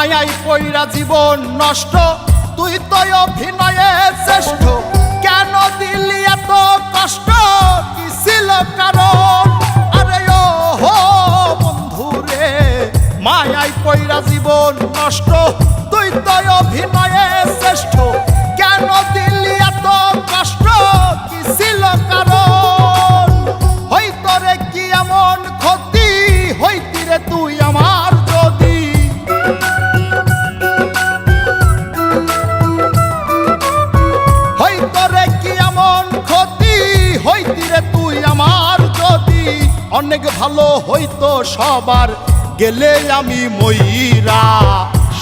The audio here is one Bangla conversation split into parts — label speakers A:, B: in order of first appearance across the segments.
A: মায়াই পইরা জীবন নষ্ট, তুই তো অভিনয়ে শ্রেষ্ঠ। কেন দিলি এত কষ্ট, কি ছিল কারণ? আরে ও হো বন্ধু রে, মায়াই পইরা জীবন নষ্ট, তুই তো অভিনয়ে শ্রেষ্ঠ। কেন দিলি এত কষ্ট, কি ছিল কারণ? হইতো রে কি এমন ক্ষতি, হইতি রে তুই আমার যদি। হইতো রে কি এমন ক্ষতি, হইতি রে তুই আমার যদি। অনেক ভালো হইতো সবার, গেলে আমি ময়রা।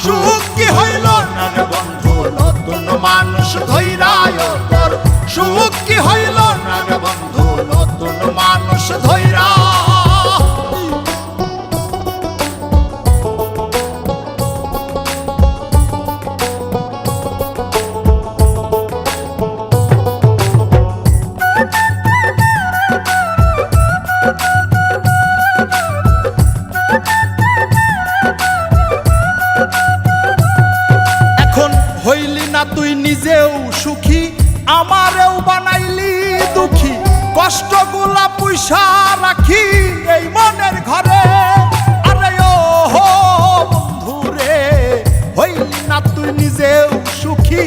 A: সুখ কি হইল না রে বন্ধু, নতুন মানুষ ধৈরায় তোর। সুখ কি হইল না রে বন্ধু, নতুন মানুষ ধৈরা। হইলি না তুই নিজেও সুখী, আমারেও বানাইলি দুঃখী। কষ্টগুলা পুইসা রাখি এই মনের ঘরে। আরে ও হো বন্ধু রে, হইলি না তুই নিজেও সুখী,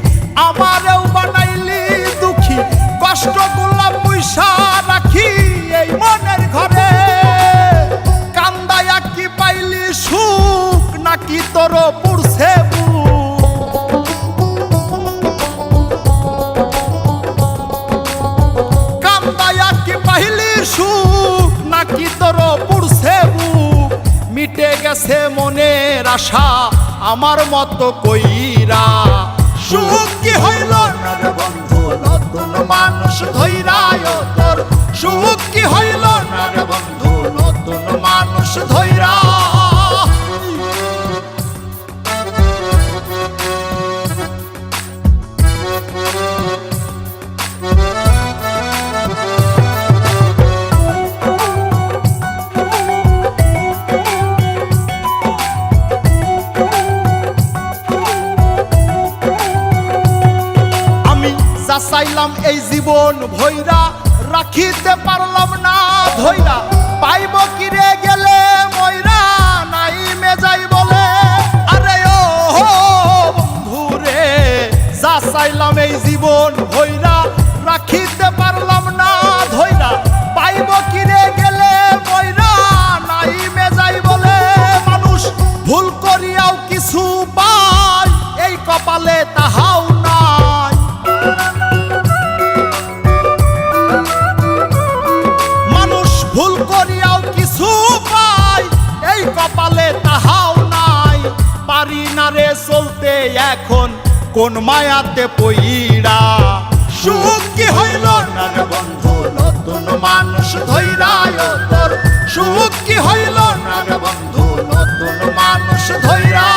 A: আমারেও বানাইলি দুঃখী। কষ্টগুলা পুইসা রাখি এই মনের ঘরে। কান্দায়া কি পাইলি সুখ, নাকি তোর পুরছে সুখ, নাকি তোর পুরছে বুক? মিটে গেছে মনের আশা আমার মতো কইরা। সুখ কি হইল না রে বন্ধু, নতুন মানুষ ধৈরায় তোর। সুখ কি হইল না রে বন্ধু, নতুন মানুষ ধৈরা। চাইলাম এই জীবন ভৈরা, রাখিতে পারলাম না ধৈরা। পাইব কিরে গেলে ময়রা, নাই মেজাই বলে। আরে ও হো বন্ধু রে, যা চাইলাম এই জীবন ভৈরা, রাখিতে পারলাম না ধৈরা। পাইব কিরে গেলে ময়রা, নাই মেজাই বলে। মানুষ ভুল করিয়াও কিছু পায়, এই কপালে তাহাও নাই। ভুল করিয়াও কিছু পাই, এই কপালে তাহাও নাই। পারি না রে চলতে এখন কোন মায়াতে পইরা। সুখ কি হইল না রে বন্ধু, নতুন মানুষ ধৈরায় তোর। সুখ কি হইল না রে বন্ধু, নতুন মানুষ ধৈরা।